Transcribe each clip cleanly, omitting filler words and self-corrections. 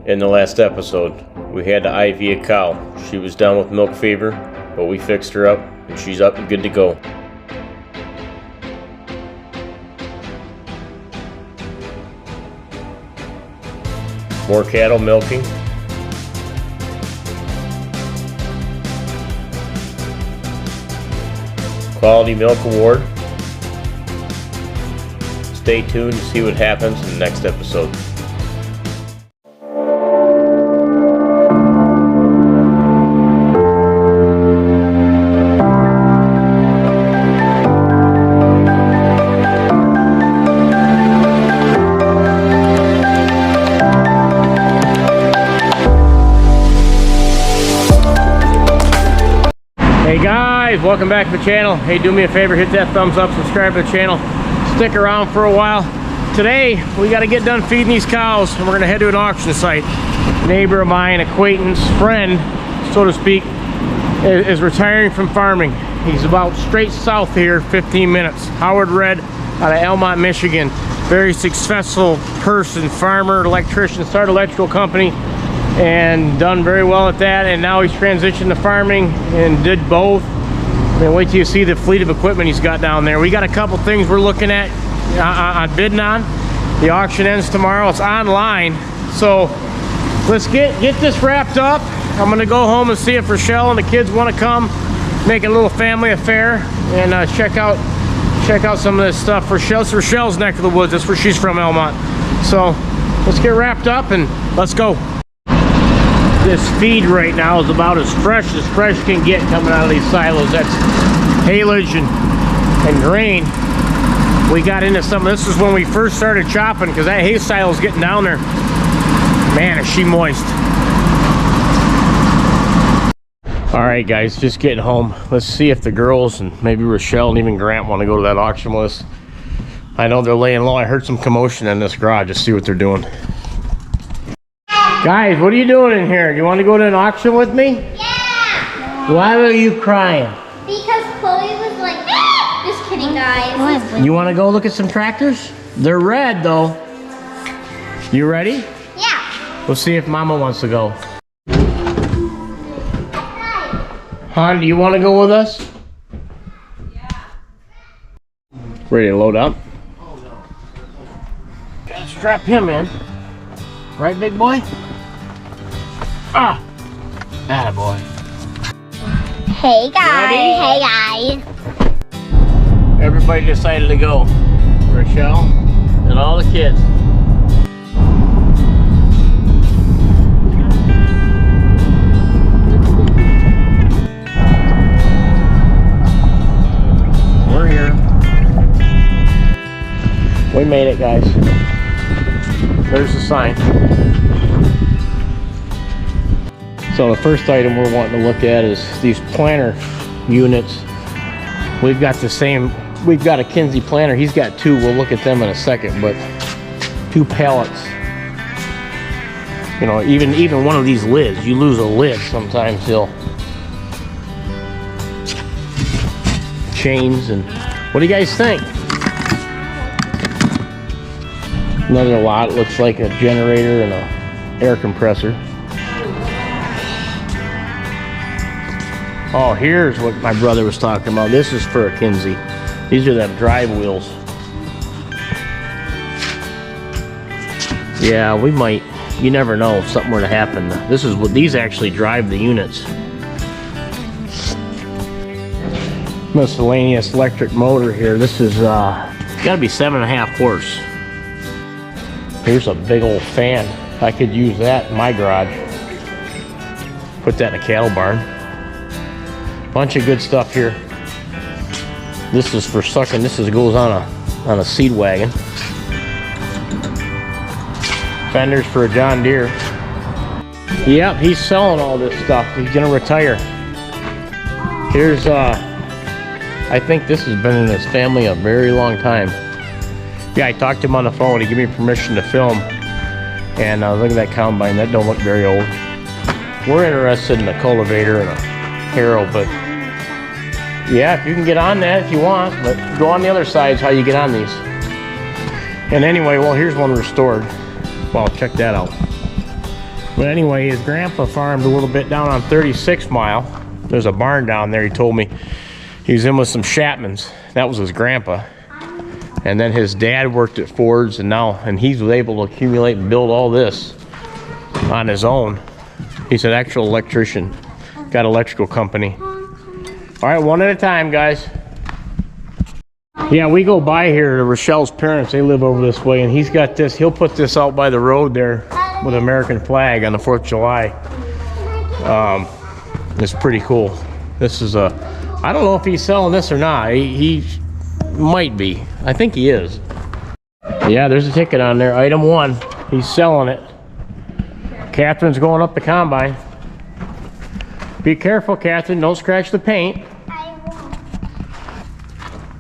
In the last episode, we had to IV a cow. She was down with milk fever, but we fixed her up and she's up and good to go. More cattle milking. Quality Milk Award. Stay tuned to see what happens in the next episode. Hey guys, welcome back to the channel. Hey, do me a favor, hit that thumbs up, subscribe to the channel, stick around for a while. Today we got to get done feeding these cows and we're going to head to an auction site. Neighbor of mine, acquaintance, friend, so to speak, is retiring from farming. He's about straight south here, 15 minutes. Howard REDD out of Elmont, Michigan. Very successful person, farmer, electrician, started an electrical company and done very well at that, and now he's transitioned to farming and did both. I mean, wait till you see the fleet of equipment he's got down there. We got a couple things we're looking at on bidding on. The auction ends tomorrow. It's online, so let's get this wrapped up. I'm gonna go home and see if Rochelle and the kids want to come, make it a little family affair, and check out some of this stuff. Rochelle's neck of the woods. That's where she's from, Elmont. So let's get wrapped up and let's go. This feed right now is about as fresh can get coming out of these silos. That's haylage and grain. We got into some of this is when we first started chopping, because that hay silo's getting down there. Man, is she moist. All right guys, just getting home. Let's see if the girls and maybe Rochelle and even Grant want to go to that auction with us. I know they're laying low. I heard some commotion in this garage. Just see what they're doing. Guys, what are you doing in here? Do you want to go to an auction with me? Yeah! Why are you crying? Because Chloe was like, ah! Just kidding, guys. You want to go look at some tractors? They're red, though. You ready? Yeah. We'll see if Mama wants to go. Hon, do you want to go with us? Yeah. Ready to load up? Gotta strap him in. Right, big boy? Ah! Attaboy. Hey guys. Ready? Hey guys. Everybody decided to go. Rochelle and all the kids. We're here. We made it, guys. There's the sign. So the first item we're wanting to look at is these planter units. We've got a Kinsey planter. He's got two. We'll look at them in a second, but two pallets. You know, even one of these lids, you lose a lid sometimes. He'll chains. And what do you guys think? Another lot, looks like a generator and a air compressor. Oh, here's what my brother was talking about. This is for a Kinsey. These are them drive wheels. Yeah, we might, you never know if something were to happen. This is what these actually drive the units. Miscellaneous electric motor here. This is gotta be 7.5 horse. Here's a big old fan. I could use that in my garage. Put that in a cattle barn. Bunch of good stuff here. This is for sucking. This goes on a seed wagon. Fenders for a John Deere. Yep, he's selling all this stuff. He's gonna retire. Here's I think this has been in his family a very long time. Yeah, I talked to him on the phone. He gave me permission to film. And look at that combine. That don't look very old. We're interested in a cultivator and a harrow, but yeah, if you can get on that if you want, but go on the other side is how you get on these. And anyway, well, here's one restored. Well, check that out. But anyway, his grandpa farmed a little bit down on 36 Mile. There's a barn down there, he told me. He was in with some Chapmans. That was his grandpa. And then his dad worked at Ford's, and he was able to accumulate and build all this on his own. He's an actual electrician. Got an electrical company. All right, one at a time, guys. Yeah, we go by here to Rochelle's parents. They live over this way, and he's got this. He'll put this out by the road there with an American flag on the 4th of July. It's pretty cool. This is a, I don't know if he's selling this or not. He might be. I think he is. Yeah, there's a ticket on there. Item 1. He's selling it. Catherine's going up the combine. Be careful, Catherine. Don't scratch the paint.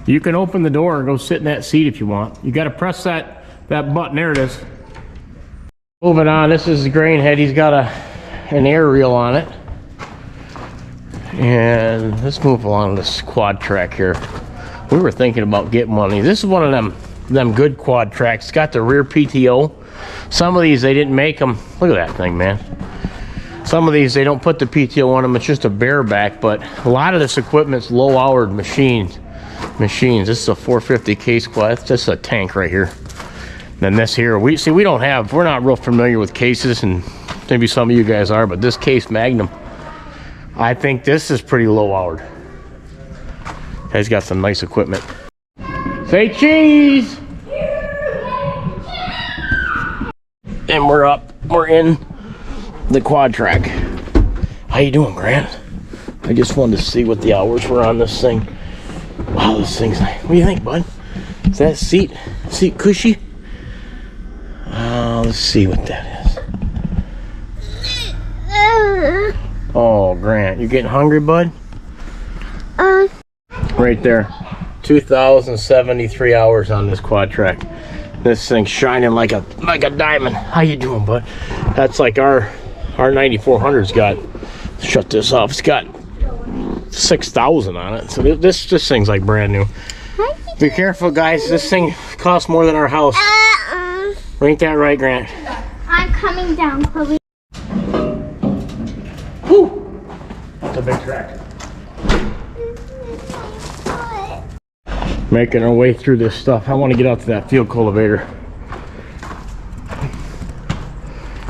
You can open the door and go sit in that seat if you want. You got to press that button. There it is. Moving on. This is the grain head. He's got an air reel on it. And let's move along this quad track here. We were thinking about getting one of these. This is one of them good quad tracks. It's got the rear PTO. Some of these they didn't make them. Look at that thing, man. Some of these they don't put the PTO on them. It's just a bareback. But a lot of this equipment's low-hour machines. This is a 450 case quad. That's just a tank right here. Then this here, we're not real familiar with cases, and maybe some of you guys are, but this case Magnum, I think this is pretty low-hour. Guy's got some nice equipment. Say cheese! And we're up. We're in the quad track. How you doing, Grant? I just wanted to see what the hours were on this thing. Wow, this thing's nice. What do you think, bud? Is that seat cushy? Let's see what that is. Oh, Grant, you getting hungry, bud? Right there. 2,073 hours on this quad track. This thing's shining like a diamond. How you doing, bud? That's like our 9400's got. Shut this off. It's got 6,000 on it. So this thing's like brand new. Be careful, guys. This thing costs more than our house. Ain't that right, Grant? I'm coming down, Chloe. Woo! That's a big track. Making our way through this stuff. I want to get out to that field cultivator.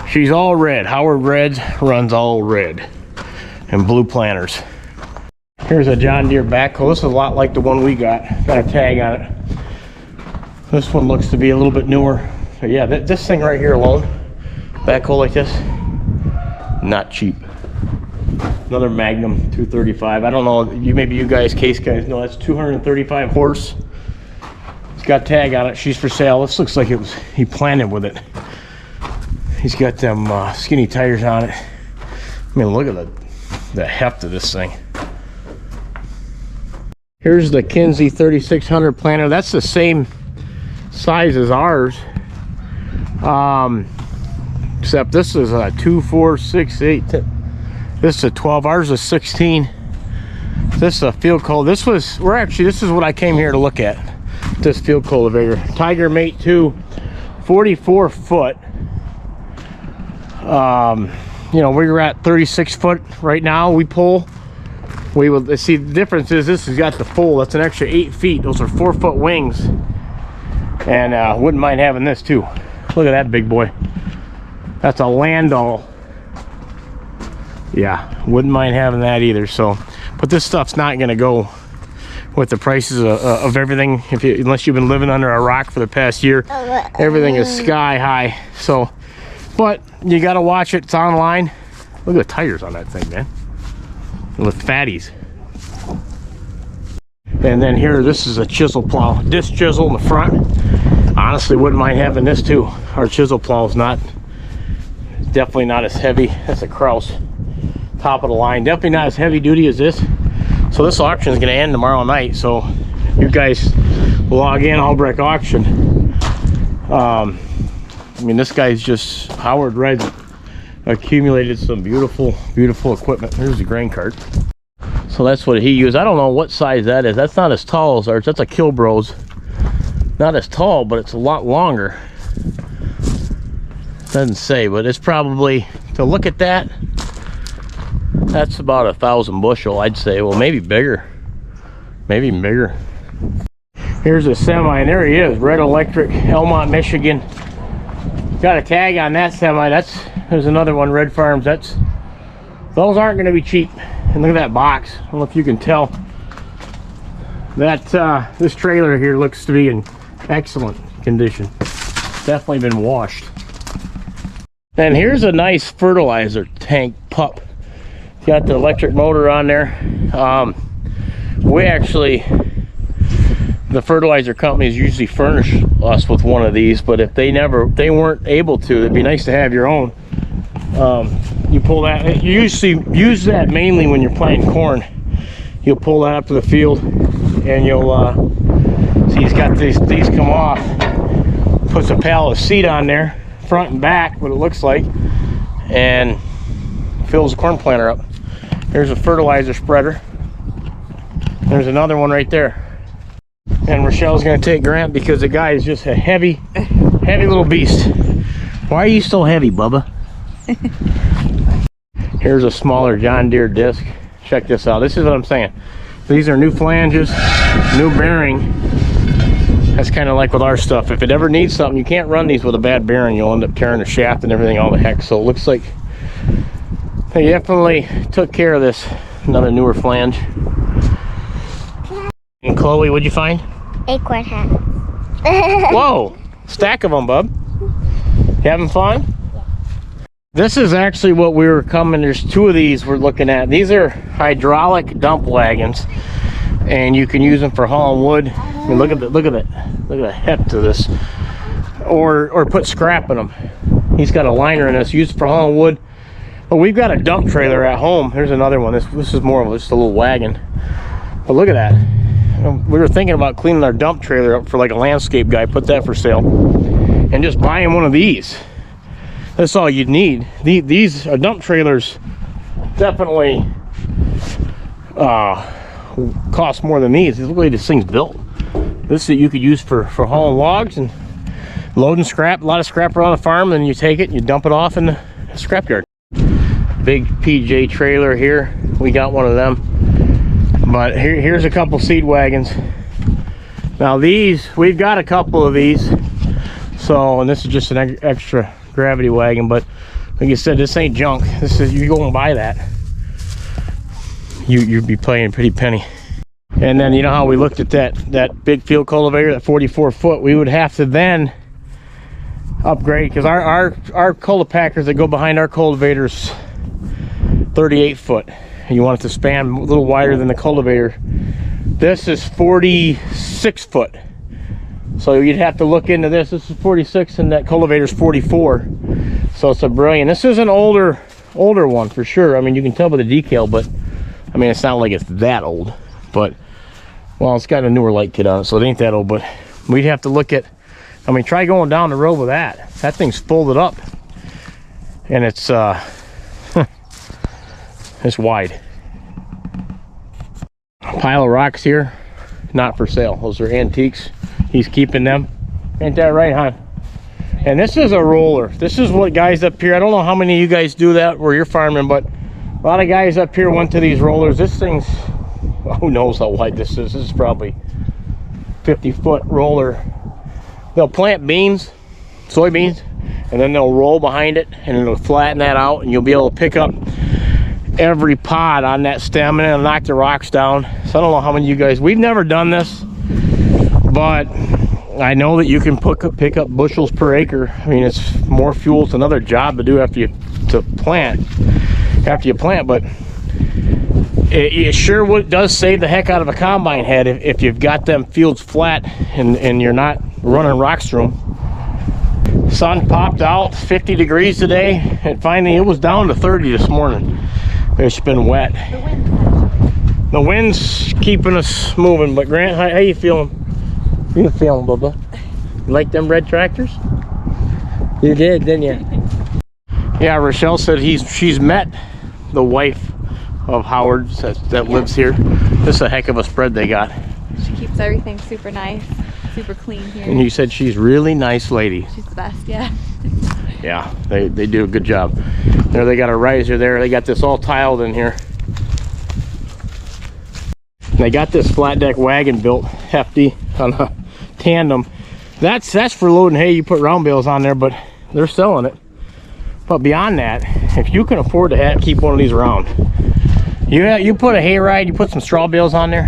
She's all red. Howard Reds runs all red. And blue planters. Here's a John Deere backhoe. This is a lot like the one we got. Got a tag on it. This one looks to be a little bit newer. But yeah, this thing right here alone, backhoe like this, not cheap. Another Magnum 235. I don't know, maybe you guys, case guys, know that's 235 horse. It's got a tag on it. She's for sale. This looks like he planted with it. He's got them skinny tires on it. I mean, look at the heft of this thing. Here's the Kinsey 3600 planter. That's the same size as ours. Except this is a 2, 4, 6, 8, 10. This is a 12. Ours is 16. This is a field cultivator. This is what I came here to look at. This field cultivator. Tiger Mate 2, 44 foot. You know, we're at 36 foot right now. We pull. We will see the difference is this has got the full. That's an extra 8 feet. Those are 4 foot wings. And wouldn't mind having this too. Look at that big boy. That's a Landau. Yeah, wouldn't mind having that either. So, but this stuff's not going to go with the prices of everything. Unless you've been living under a rock for the past year, everything is sky high. So, but you got to watch it. It's online. Look at the tires on that thing, man. With fatties. And then here, this is a chisel plow. Disc chisel in the front. Honestly, wouldn't mind having this too. Our chisel plow is definitely not as heavy. That's a Kraus. Top of the line. Definitely not as heavy duty as this. So this auction is going to end tomorrow night. So you guys log in, Albrecht auction. I mean, this guy's just Howard Red accumulated some beautiful equipment. Here's the grain cart. So that's what he used. I don't know what size that is. That's not as tall as ours. That's a Kilbros. Not as tall, but it's a lot longer. Doesn't say, but it's probably to look at that, that's about 1,000 bushel, I'd say. Well, maybe bigger, maybe even bigger. Here's a semi, and there he is, Red Electric, Elmont, Michigan. Got a tag on that semi. There's another one, Red Farms. Those aren't going to be cheap. And look at that box. I don't know if you can tell. This trailer here looks to be in excellent condition. Definitely been washed. And here's a nice fertilizer tank pup. It's got the electric motor on there. The fertilizer companies usually furnish us with one of these, but if they weren't able to, it'd be nice to have your own. You pull that, you usually use that mainly when you're planting corn. You'll pull that up to the field, and you'll see he's got these come off, puts a pallet of seed on there, front and back, what it looks like, and fills the corn planter up. There's a fertilizer spreader. There's another one right there. And Rochelle's gonna take Grant because the guy is just a heavy little beast. Why are you so heavy, Bubba? Here's a smaller John Deere disc. Check this out. This is what I'm saying. These are new flanges, new bearing. That's kind of like with our stuff. If it ever needs something, you can't run these with a bad bearing. You'll end up tearing the shaft and everything all the heck. So it looks like they definitely took care of this. Another newer flange. And Chloe, what'd you find? Acorn hat. Whoa, stack of them, bub. You having fun? Yeah. This is actually what we were coming. There's two of these we're looking at. These are hydraulic dump wagons, and you can use them for hauling wood. I mean, look at the heft to this, or put scrap in them. He's got a liner in this, used for hauling wood. But we've got a dump trailer at home. There's another one. This is more of just a little wagon. But look at that. We were thinking about cleaning our dump trailer up for like a landscape guy, put that for sale, and just buying one of these. That's all you'd need. These dump trailers definitely cost more than these. Look at the way this thing's built. This you could use for hauling logs and loading scrap. A lot of scrap around the farm, then you take it and you dump it off in the scrapyard. Big PJ trailer here. We got one of them. But here's a couple seed wagons. Now these, we've got a couple of these. So, and this is just an extra gravity wagon, but like I said, this ain't junk. This is, you go and buy that, you'd be paying a pretty penny. And then you know how we looked at that big field cultivator, that 44 foot, we would have to then upgrade, because our cultipackers that go behind our cultivators 38 foot. You want it to span a little wider than the cultivator. This is 46 foot. So you'd have to look into this. This is 46 and that cultivator's 44. So it's a brilliant. This is an older one for sure. I mean, you can tell by the decal, but I mean, it's not like it's that old. But, well, it's got a newer light kit on it, so it ain't that old. But we'd have to look at, I mean, try going down the road with that. That thing's folded up. And it's, it's wide. A pile of rocks here, not for sale. Those are antiques. He's keeping them. Ain't that right, hon? And this is a roller. This is what guys up here, I don't know how many of you guys do that where you're farming, but a lot of guys up here went to these rollers. This thing's, who knows how wide this is. This is probably 50-foot roller. They'll plant beans, soybeans, and then they'll roll behind it, and it'll flatten that out, and you'll be able to pick up every pod on that stem, and it'll knock the rocks down. So I don't know how many of you guys, we've never done this, but I know that you can pick up bushels per acre. I mean, it's more fuel. It's another job to do after you plant, but it sure does save the heck out of a combine head if you've got them fields flat and you're not running rocks through them. Sun popped out, 50 degrees today, and finally it was down to 30 this morning. It's been wet. The wind's keeping us moving. But Grant, how you feeling? You feeling, Bubba? You like them red tractors? You did, didn't you? Yeah, Rochelle said she's met the wife of Howard that lives here. This is a heck of a spread they got. She keeps everything super nice, super clean here. And you said she's really nice lady. She's the best, yeah. Yeah, they do a good job. There, they got a riser there. They got this all tiled in here. They got this flat deck wagon built hefty on a tandem. That's for loading hay. You put round bales on there, but they're selling it. But beyond that, if you can afford to keep one of these around, you put a hay ride, you put some straw bales on there,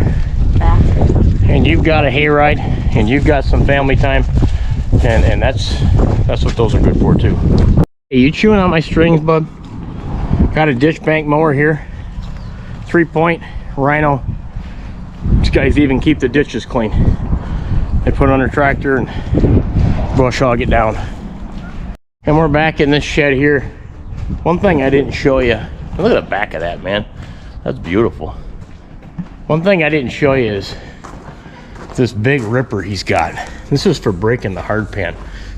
and you've got a hay ride, and you've got some family time, and that's what those are good for too. Hey, you chewing on my strings, bud? Got a ditch bank mower here, 3-point Rhino. These guys even keep the ditches clean. They put it on their tractor and brush hog it down. And we're back in this shed here. One thing I didn't show you, look at the back of that, man. That's beautiful. One thing I didn't show you is this big ripper he's got. This is for breaking the hard pan.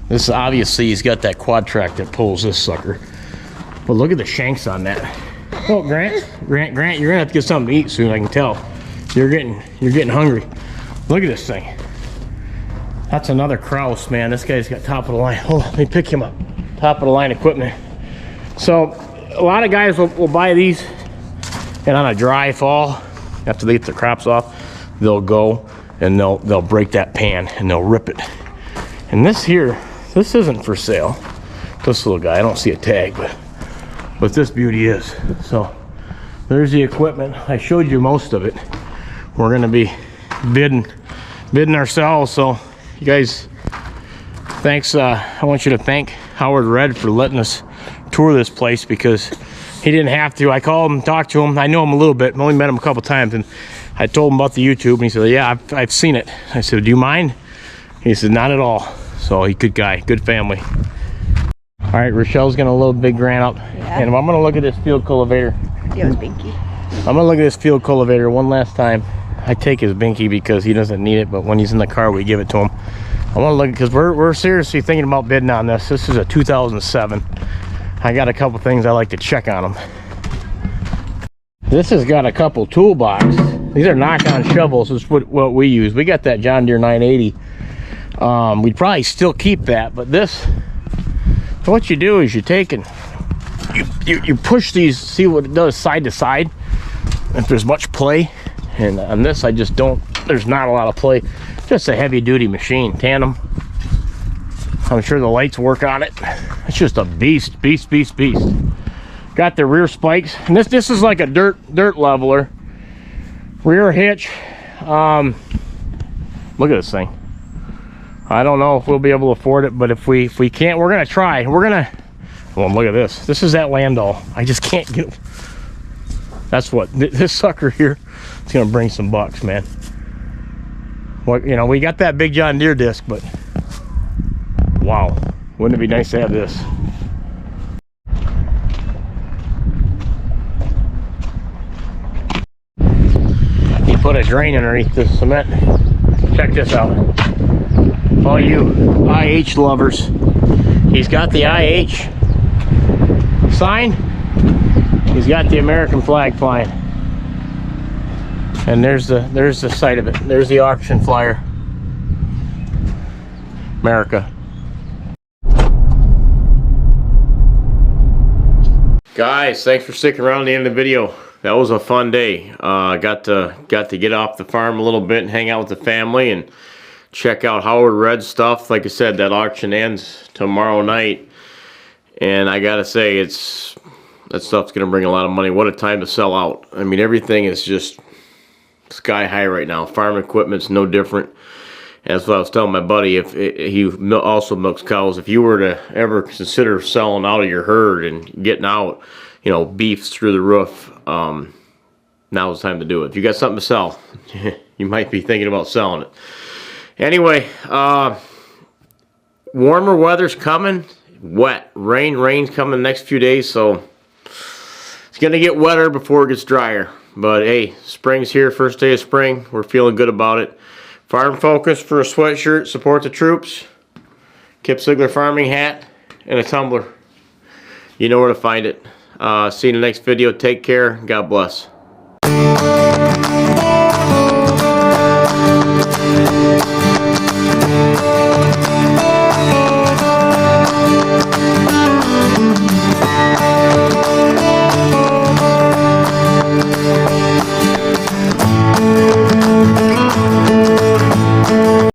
This is obviously, he's got that quad track that pulls this sucker. But look at the shanks on that. Oh, Grant, you're gonna have to get something to eat soon, I can tell. You're getting hungry. Look at this thing. That's another Kraus, man. This guy's got top of the line. Oh, let me pick him up. Top of the line equipment. So a lot of guys will buy these, and on a dry fall, after they get the crops off, they'll go and they'll break that pan and they'll rip it. And this here, this isn't for sale. This little guy, I don't see a tag, but this beauty is. So there's the equipment. I showed you most of it. We're gonna be bidding ourselves. So you guys, thanks. I want you to thank Howard REDD for letting us tour this place, because he didn't have to. I called him, talked to him. I know him a little bit. I only met him a couple times, and I told him about the YouTube, and he said, yeah, I've seen it. I said, do you mind? He said, not at all. So he's a good guy, good family. All right, Rochelle's gonna load Big Grant up, and I'm gonna look at this field cultivator. It was binky. I'm gonna look at this field cultivator one last time. I take his binky because he doesn't need it, but when he's in the car, we give it to him. I want to look, because we're seriously thinking about bidding on this. This is a 2007. I got a couple things I like to check on them. This has got a couple toolbox. These are knock-on shovels. This is what we use. We got that John Deere 980. We'd probably still keep that, but this, what you do is you take and you push these, see what it does side to side, if there's much play. And on this, I just don't, there's not a lot of play. Just a heavy duty machine, tandem. I'm sure the lights work on it. It's just a beast. Got the rear spikes, and this is like a dirt leveler. Rear hitch. Look at this thing. I don't know if we'll be able to afford it, but if we can't, we're gonna try. Well, look at this. This is that Landau. I just can't get. That's what this sucker here. It's gonna bring some bucks, man. Well, you know, we got that big John Deere disc, but wow, wouldn't it be nice to have this? He put a drain underneath the cement. Check this out. All you IH lovers, he's got the IH sign. He's got the American flag flying. And there's the site of it. There's the auction flyer. America. Guys, thanks for sticking around to the end of the video. That was a fun day. Got to get off the farm a little bit and hang out with the family and check out Howard REDD stuff. Like I said, that auction ends tomorrow night, and I gotta say, that stuff's gonna bring a lot of money. What a time to sell out. I mean, everything is just sky high right now. Farm equipment's no different. That's what I was telling my buddy. If he also milks cows, if you were to ever consider selling out of your herd and getting out, you know, beef's through the roof, now's the time to do it. If you got something to sell, you might be thinking about selling it. Anyway, warmer weather's coming. Wet. Rain's coming the next few days, so it's gonna get wetter before it gets drier. But hey, spring's here, first day of spring. We're feeling good about it. Farm Focus for a sweatshirt, support the troops. Kip Siegler farming hat, and a tumbler. You know where to find it. See you in the next video. Take care. God bless.